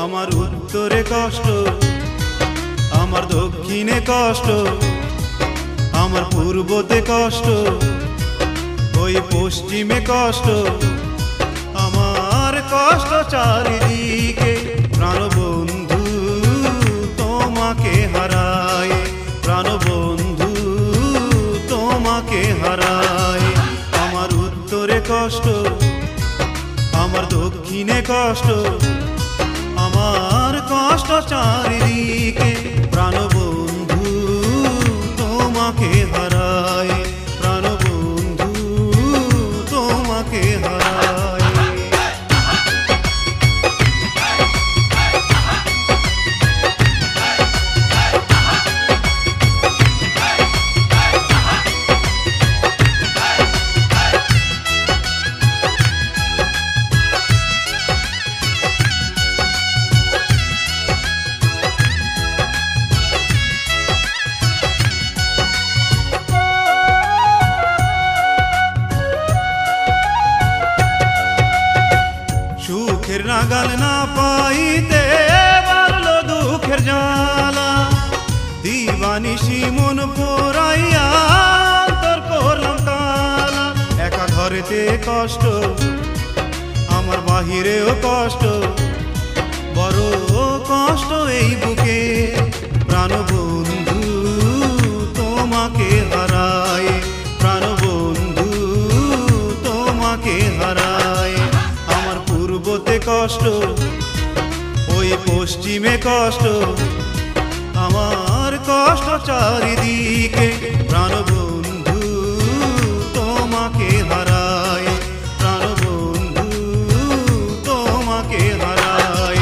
আমার উত্তরে কষ্ট, আমার দক্ষিণে কষ্ট, আমার পূর্বতে কষ্ট, ওই পশ্চিমে কষ্ট, আমার কষ্ট চারিদিকে। প্রাণবন্ধু তোমাকে হারায়, প্রাণবন্ধু তোমাকে হারায়। আমার উত্তরে কষ্ট, আমার দক্ষিণে কষ্ট, আমার কষ্ট চারিদিকে। প্রাণবন্ধু তোমাকে হারায়, প্রাণবন্ধু তোমাকে হারায়। সুখের নাগাল না পাইতে বাড়লো দুঃখের জ্বালা, দিবানিশি মন পোড়াইয়া তোর করলাম তালা। একা ঘরেতে কষ্ট, আমার বাহিরেও কষ্ট, বড় কষ্ট এই বুকে। প্রাণবন্ধু তোমাকে হারায়, প্রাণবন্ধু তোমাকে হারায়। আমার পূর্বতে কষ্ট, ওই পশ্চিমে কষ্ট, আমার কষ্ট চারিদিকে। প্রাণবন্ধু তোমাকে হারায়, প্রাণবন্ধু তোমাকে হারায়।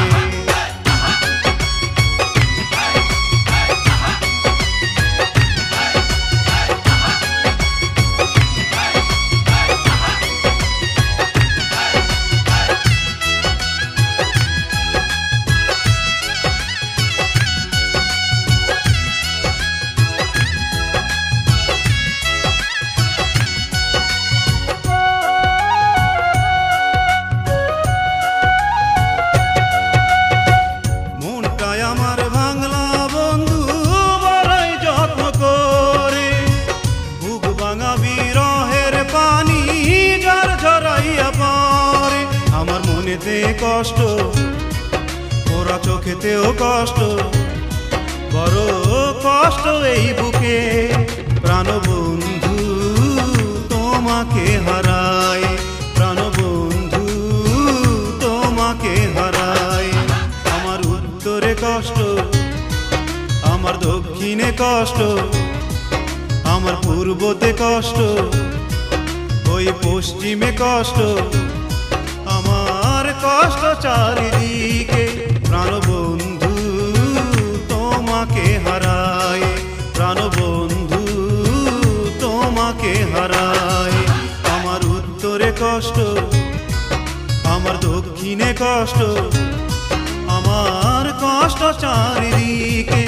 আমার ভাঙলা বন্ধু বড়ই যত্ন করে, বুক ভাঙা বিরহের পানি ঝর ঝরাইয়া পড়ে। আমার মনেতে কষ্ট, ওরা চোখেতেও কষ্ট, বড় কষ্ট এই বুকে। প্রাণবন্ধু তোমাকে হারায়, প্রাণবন্ধু তোমাকে হারায়। আমার উত্তরে কষ্ট, আমার দক্ষিণে কষ্ট, আমার পূর্বতে কষ্ট, ওই পশ্চিমে কষ্ট, আমার কষ্ট চারিদিকে। প্রাণবন্ধু তোমাকে হারায়, প্রাণবন্ধু তোমাকে হারায়। আমার উত্তরে কষ্ট, আমার দক্ষিণে কষ্ট, আমার কষ্ট চারিদিকে।